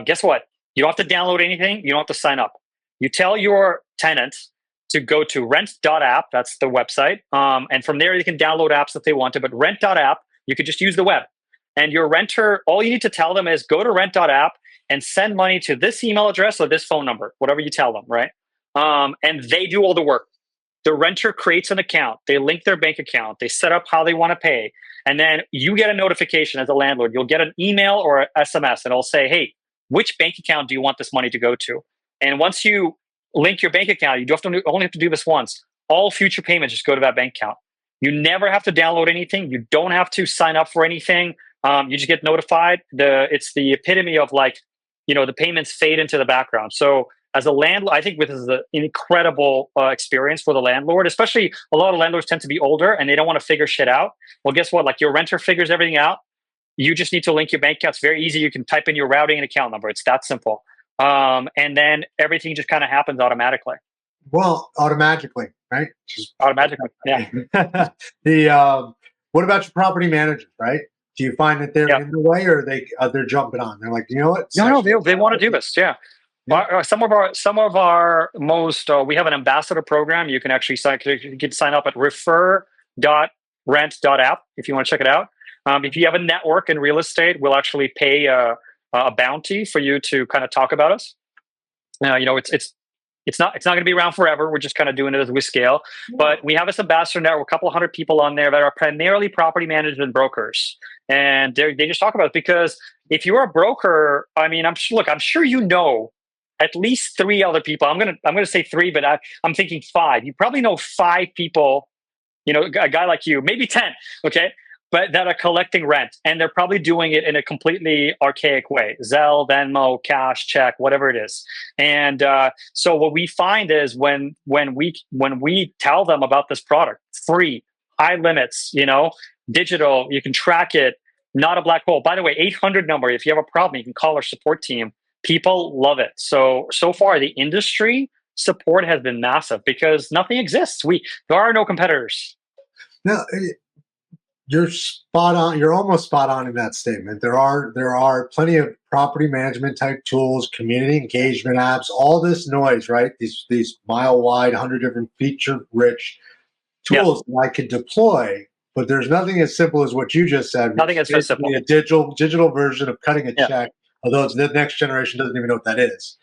guess what? You don't have to download anything. You don't have to sign up. You tell your tenant to go to rent.app. That's the website. And from there, you can download apps if they want to. But rent.app, you could just use the web. And your renter, all you need to tell them is go to rent.app and send money to this email address or this phone number, whatever you tell them, right? And they do all the work. The renter creates an account. They link their bank account. They set up how they want to pay. And then you get a notification as a landlord. You'll get an email or an SMS, and it'll say, hey, which bank account do you want this money to go to? And once you link your bank account, you only have to do this once. All future payments just go to that bank account. You never have to download anything. You don't have to sign up for anything. You just get notified. It's the epitome of the payments fade into the background. So as a landlord, I think this is an incredible experience for the landlord, especially a lot of landlords tend to be older and they don't want to figure shit out. Well, guess what? Like your renter figures everything out. You just need to link your bank account. It's very easy. You can type in your routing and account number. It's that simple. And then everything just kind of happens automatically. Well, automatically, right? Just automatically. Yeah. What about your property managers, right? Do you find that they're in the way, or they're jumping on? They're like, you know what? No, they want to do this. Yeah. Some of our most we have an ambassador program. You can actually sign up at refer.rent.app if you want to check it out. If you have a network in real estate, we'll actually pay a bounty for you to kind of talk about us. It's not going to be around forever. We're just kind of doing it as we scale. Yeah. But we have this ambassador network, a couple hundred people on there that are primarily property management brokers, and they just talk about it because if you're a broker, I mean, I'm sure you know at least 3 other people. I'm gonna say 3, but I'm thinking 5. You probably know 5 people. A guy like you, maybe 10. Okay. But that are collecting rent, and they're probably doing it in a completely archaic way: Zelle, Venmo, cash, check, whatever it is. And so what we find is when we tell them about this product, free, high limits, digital, you can track it, not a black hole. By the way, 800 number. If you have a problem, you can call our support team. People love it. So far, the industry support has been massive because nothing exists. There are no competitors. No. You're spot on. You're almost spot on in that statement. There are plenty of property management type tools, community engagement apps, all this noise, right? These mile wide, 100 different feature rich tools that I could deploy, but there's nothing as simple as what you just said. Nothing as simple. A digital version of cutting a check, although the next generation doesn't even know what that is.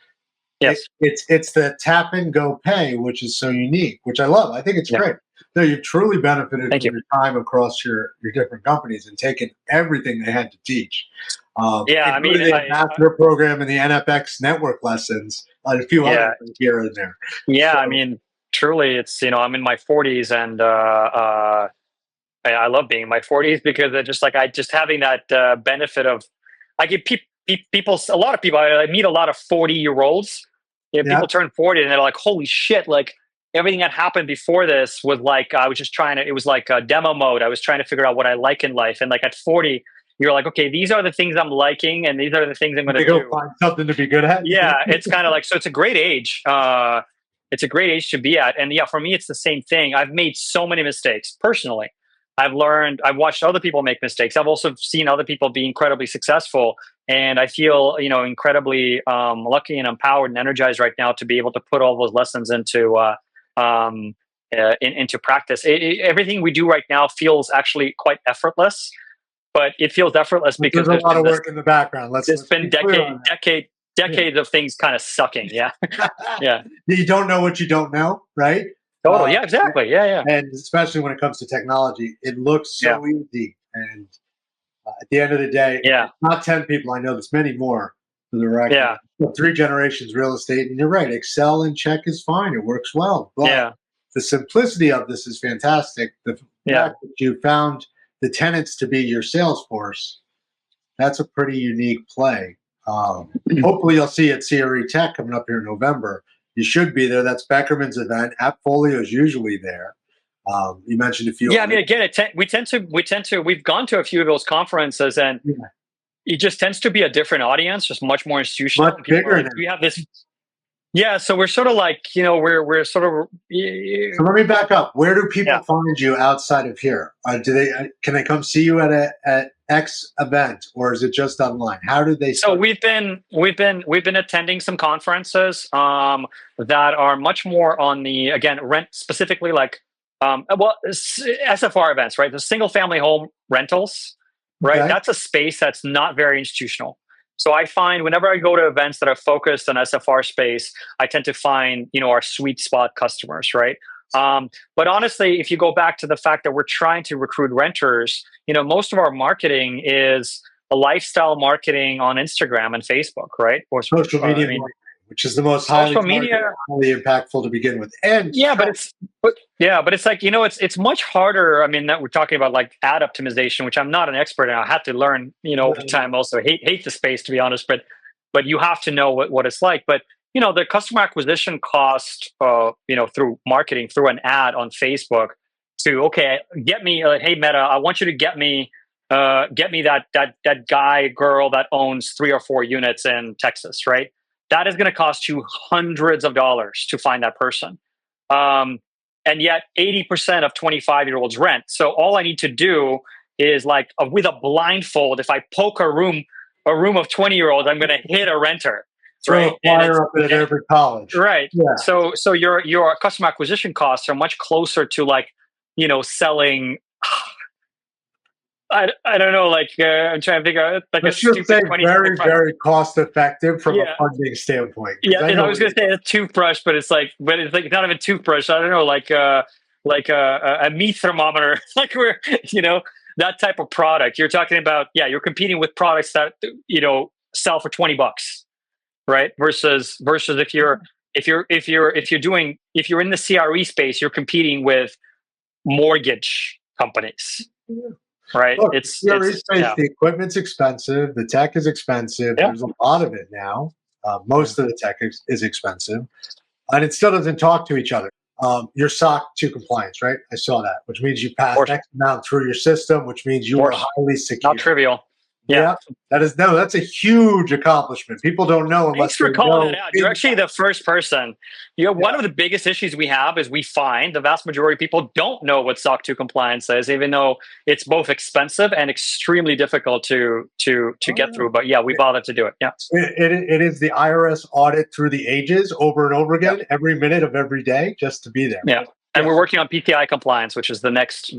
Yes. It's the tap and go pay, which is so unique, which I love. I think it's great. No, you've truly benefited from your time across your different companies and taken everything they had to teach. I mean, the ambassador program and the NFX network lessons, and a few other things here and there. Yeah, so, I mean, truly, it's I'm in my 40s, and I love being in my 40s because I just having that benefit of I give people a lot of people. I meet a lot of 40-year-olds. People turn 40 and they're like, "Holy shit!" Like. Everything that happened before this was like I was just it was like a demo mode. I was trying to figure out what I like in life. And like at 40, you're like, okay, these are the things I'm liking and these are the things I'm going to do. Go find something to be good at. Yeah, it's kind of like, so it's a great age. It's a great age to be at. And for me, it's the same thing. I've made so many mistakes personally. I've watched other people make mistakes. I've also seen other people be incredibly successful. And I feel, incredibly lucky and empowered and energized right now to be able to put all those lessons into practice. Everything we do right now feels actually quite effortless, but it feels effortless because there's a lot of work in the background. There's been decades of things kind of sucking. Yeah. Yeah. You don't know what you don't know, right? Totally. Yeah, exactly. Yeah. And especially when it comes to technology, it looks so easy. And at the end of the day, not 10 people. I know there's many more for the record. Yeah. 3 generations real estate. And you're right. Excel and check is fine. It works well. But the simplicity of this is fantastic. The fact that you found the tenants to be your sales force, that's a pretty unique play. Hopefully you'll see at CRE Tech coming up here in November. You should be there. That's Beckerman's event. Appfolio is usually there. You mentioned a few. Yeah, I mean, again, we've gone to a few of those conferences, and it just tends to be a different audience, just much more institutional. Much bigger. We have this. Yeah, so we're sort of like, we're sort of. So let me back up. Where do people find you outside of here? Can they come see you at X event, or is it just online? How do they? So we've been attending some conferences that are much more on the, again, rent specifically, like SFR events, right? The single family home rentals, right? Okay. That's a space that's not very institutional. So I find whenever I go to events that are focused on SFR space, I tend to find, our sweet spot customers, right? But honestly, if you go back to the fact that we're trying to recruit renters, most of our marketing is a lifestyle marketing on Instagram and Facebook, right? Or social media, which is the most highly impactful to begin with. And but it's like, it's much harder. I mean, that we're talking about like ad optimization, which I'm not an expert in. I had to learn, over time. Also, hate the space, to be honest. But you have to know what it's like. But the customer acquisition cost, through marketing, through an ad on Facebook, to get me. Hey, Meta, I want you to get me that guy, girl that owns 3 or 4 units in Texas, right? That is going to cost you hundreds of dollars to find that person. And yet 80% of 25-year-olds rent. So all I need to do is, like, with a blindfold, if I poke a room of 20-year-olds, I'm going to hit a renter. Right. Flyer up at every college. Right. Yeah. So your customer acquisition costs are much closer to, like, selling. I don't know, like, I'm trying to figure out, like, a stupid very cost effective from a funding standpoint. Yeah, I was going to say a toothbrush, but it's like not even a toothbrush. I don't know, like a meat thermometer, like, where that type of product. You're talking about, you're competing with products that sell for $20, right? Versus if you're in the CRE space, you're competing with mortgage companies. Yeah. Right. Look, the equipment's expensive. The tech is expensive. Yeah. There's a lot of it now. Most of the tech is expensive, and it still doesn't talk to each other. You're SOC 2 compliance, right? I saw that, which means you passed X amount through your system, which means you are highly secure. Not trivial. Yeah. That's a huge accomplishment. People don't know unless. Thanks for calling it out. You're actually the first person. One of the biggest issues we have is we find the vast majority of people don't know what SOC 2 compliance is, even though it's both expensive and extremely difficult to get through. But we bothered to do it. Yeah. It is the IRS audit through the ages over and over again, every minute of every day, just to be there. Yeah. And we're working on PPI compliance, which is the next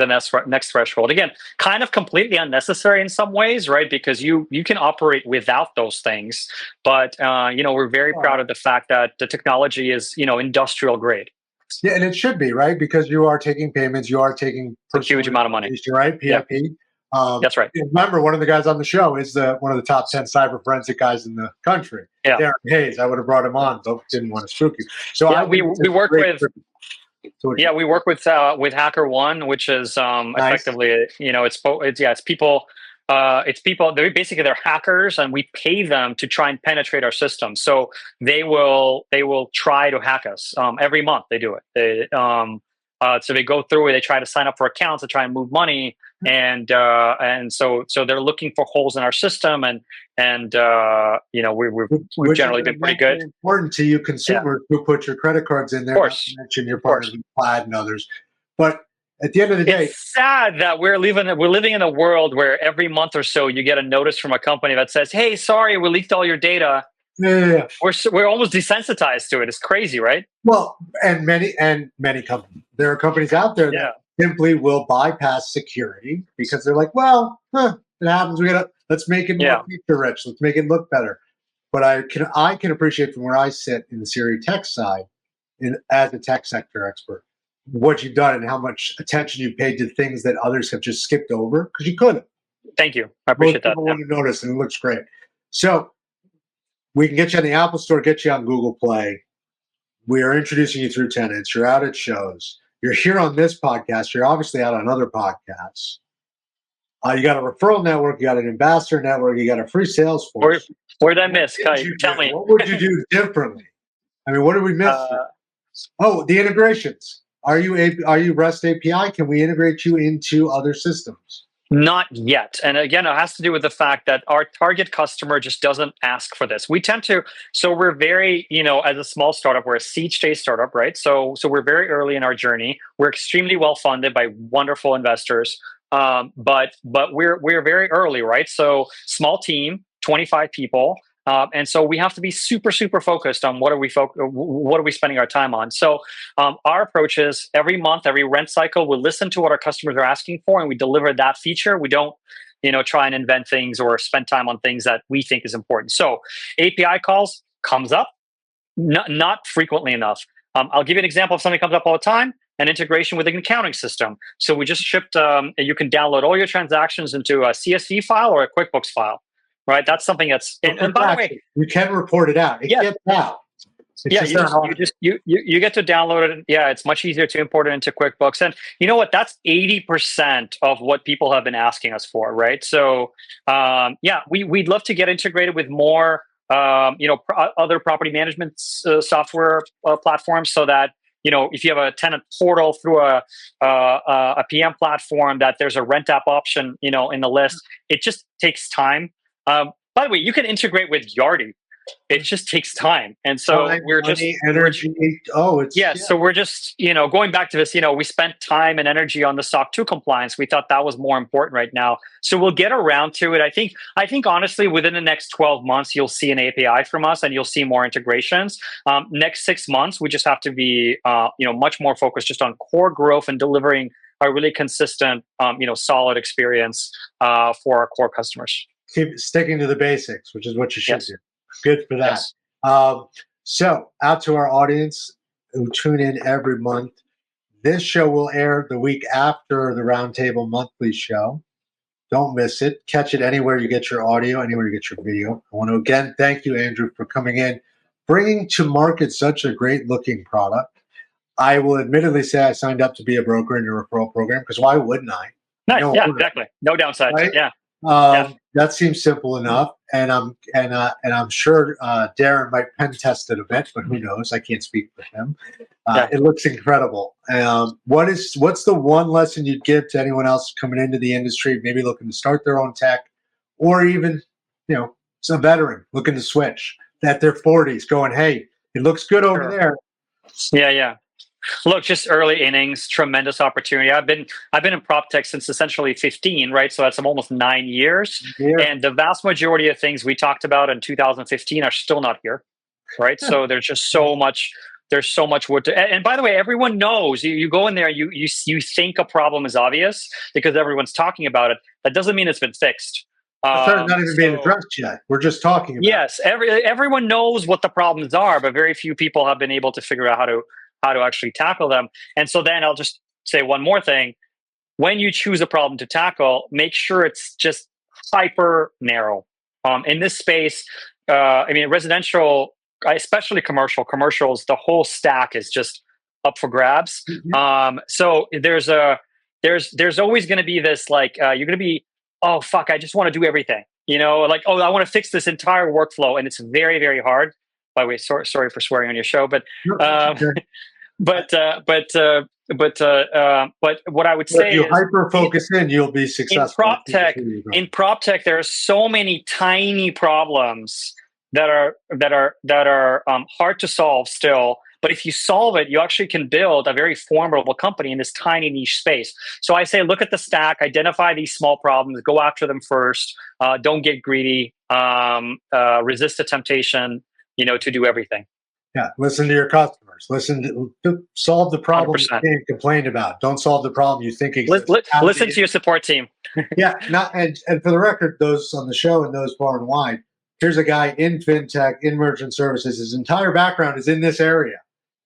threshold. Again, kind of completely unnecessary in some ways, right? Because you can operate without those things. But we're very proud of the fact that the technology is industrial grade. Yeah, and it should be, right? Because you are taking payments, you are taking a huge amount of money, right? PIP. Yeah. That's right. Remember, one of the guys on the show is one of the top 10 cyber forensic guys in the country. Yeah. Darren Hayes. I would have brought him on, but didn't want to spook you. So we work with. Yeah, we work with HackerOne, which is effectively, it's people. They're hackers, and we pay them to try and penetrate our system. So they will try to hack us every month. They do it. So they go through it. They try to sign up for accounts to try and move money, and so they're looking for holes in our system, and we've generally been pretty good. Important to you consumers who put your credit cards in there. Of course, mention your partners with Plaid and others, but at the end of the day, it's sad that we're living in a world where every month or so you get a notice from a company that says, "Hey, sorry, we leaked all your data." Yeah. We're almost desensitized to it. It's crazy, right? Well, and many companies. There are companies out there that simply will bypass security because they're like, well, it happens. Let's make it more feature rich. Let's make it look better. But I can appreciate from where I sit in the CRE tech side, as a tech sector expert, what you've done and how much attention you paid to things that others have just skipped over because you couldn't. Thank you. I appreciate that. People want to notice, and it looks great. So we can get you on the Apple Store, get you on Google Play. We are introducing you through tenants. You're out at shows. You're here on this podcast. You're obviously out on other podcasts. You got a referral network. You got an ambassador network. You got a free sales force. Where'd I miss? Tell me. What would you do differently? I mean, what did we miss? Oh, the integrations. Are you REST API? Can we integrate you into other systems? Not yet. And again, it has to do with the fact that our target customer just doesn't ask for this. We tend to, so we're very, as a small startup, we're a seed stage startup, right? So we're very early in our journey. We're extremely well funded by wonderful investors. But we're very early, right? So small team, 25 people. And so we have to be super, super focused on what are we spending our time on. So our approach is every month, every rent cycle, we'll listen to what our customers are asking for, and we deliver that feature. We don't, try and invent things or spend time on things that we think is important. So API calls comes up, not frequently enough. I'll give you an example of something that comes up all the time: an integration with an accounting system. So we just shipped. You can download all your transactions into a CSV file or a QuickBooks file. Right, that's something that's. And by the way, you can report it out. It gets out. You get to download it. Yeah, it's much easier to import it into QuickBooks. And you know what? That's 80% of what people have been asking us for. Right. So we'd love to get integrated with more, other property management software platforms, so that if you have a tenant portal through a PM platform, that there's a Rentapp option, in the list. It just takes time. By the way, you can integrate with Yardi. It just takes time, and so we're just energy. So we're just going back to this. We spent time and energy on the SOC 2 compliance. We thought that was more important right now, so we'll get around to it. I think honestly, within the next 12 months, you'll see an API from us, and you'll see more integrations. Next 6 months, we just have to be much more focused just on core growth and delivering a really consistent, solid experience for our core customers. Keep sticking to the basics, which is what you should do. Good for that. Yes. So out to our audience who tune in every month, this show will air the week after the Roundtable monthly show. Don't miss it. Catch it anywhere you get your audio, anywhere you get your video. I want to again thank you, Andrew, for coming in, bringing to market such a great looking product. I will admittedly say I signed up to be a broker in your referral program, because why wouldn't I? Nice. Exactly. No downside. Right? Yeah. That seems simple enough, and I'm sure Darren might pen test it a bit, but who knows? I can't speak for him. It looks incredible. What's the one lesson you'd give to anyone else coming into the industry, maybe looking to start their own tech, or even some veteran looking to switch at their 40s, going, "Hey, it looks good over there." Yeah. Look, just early innings, tremendous opportunity. I've been in PropTech since essentially 15, right? So that's almost 9 years. Yeah. And the vast majority of things we talked about in 2015 are still not here, right? So there's just so much. There's so much wood to. And by the way, everyone knows. You go in there, you think a problem is obvious because everyone's talking about it. That doesn't mean it's been fixed. Not even being addressed yet. We're just talking about it. Everyone knows what the problems are, but very few people have been able to figure out how to actually tackle them. And so then I'll just say one more thing. When you choose a problem to tackle, make sure it's just hyper narrow. In this space, residential, especially commercials, the whole stack is just up for grabs. Mm-hmm. So there's always going to be this, you're going to be, oh, fuck, I just want to do everything. I want to fix this entire workflow. And it's very, very hard. By the way, sorry for swearing on your show, but what I would say if you hyper focus you'll be successful. In PropTech, there are so many tiny problems that are hard to solve still. But if you solve it, you actually can build a very formidable company in this tiny niche space. So I say, look at the stack, identify these small problems, go after them first. Don't get greedy. Resist the temptation. To do everything. Yeah, listen to your customers. Listen to solve the problem 100%. You can't complain about. Don't solve the problem you think exists. Listen to your support team. And for the record, those on the show and those far and wide, here's a guy in fintech, in merchant services. His entire background is in this area.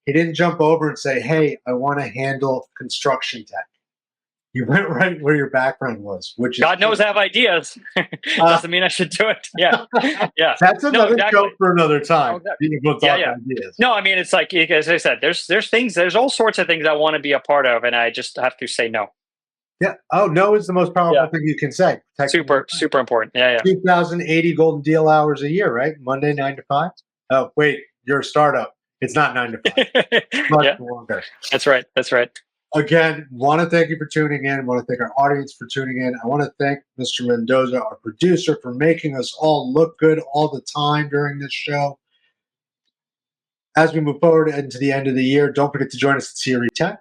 He didn't jump over and say, "Hey, I want to handle construction tech." You went right where your background was, which is God knows I have ideas. Doesn't mean I should do it. Yeah. That's another show for another time. Ideas. No, it's like, as I said, there's all sorts of things I want to be a part of, and I just have to say no. Yeah. Oh, no is the most powerful thing you can say. Super important. Yeah. 2,080 golden deal hours a year, right? Monday 9 to 5. Oh, wait, you're a startup. It's not 9 to 5. Much Yeah, longer. that's right. That's right. Again, want to thank you for tuning in. Want to thank our audience for tuning in. I want to thank Mr. Mendoza, our producer, for making us all look good all the time during this show. As we move forward into the end of the year, don't forget to join us at CRECo.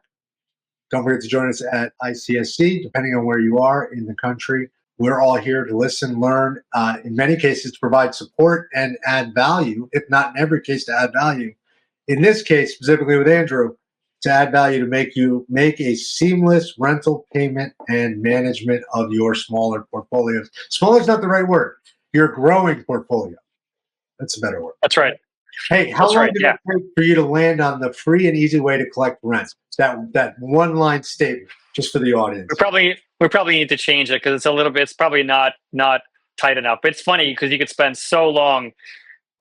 Don't forget to join us at ICSC, depending on where you are in the country. We're all here to listen, learn, in many cases to provide support and add value, if not in every case to add value. In this case, specifically with Andrew, to add value to make a seamless rental payment and management of your smaller portfolios. Smaller is not the right word. Your growing portfolio. That's a better word. That's right. Hey, how long did it take for you to land on the free and easy way to collect rent? That one line statement, just for the audience. We probably need to change it because it's probably not tight enough. But it's funny because you could spend so long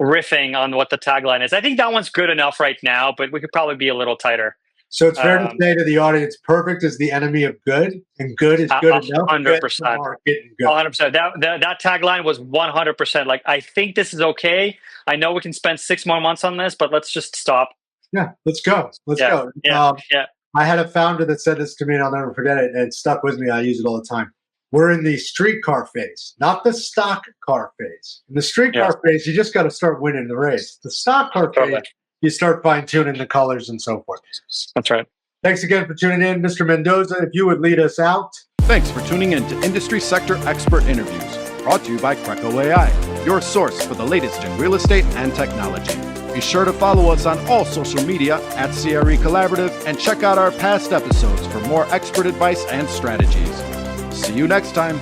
riffing on what the tagline is. I think that one's good enough right now, but we could probably be a little tighter. So it's fair to say to the audience, perfect is the enemy of good, and good is good enough. 100%. 100%. That tagline was 100%. Like, I think this is okay. I know we can spend 6 more months on this, but let's just stop. Yeah, let's go. Let's go. Yeah. I had a founder that said this to me, and I'll never forget it. And it stuck with me. I use it all the time. We're in the streetcar phase, not the stock car phase. In the streetcar phase, you just got to start winning the race. The stock car phase, you start fine-tuning the colors and so forth. That's right. Thanks again for tuning in. Mr. Mendoza, if you would lead us out. Thanks for tuning in to Industry Sector Expert Interviews, brought to you by CRECo.ai, your source for the latest in real estate and technology. Be sure to follow us on all social media at CRE Collaborative and check out our past episodes for more expert advice and strategies. See you next time.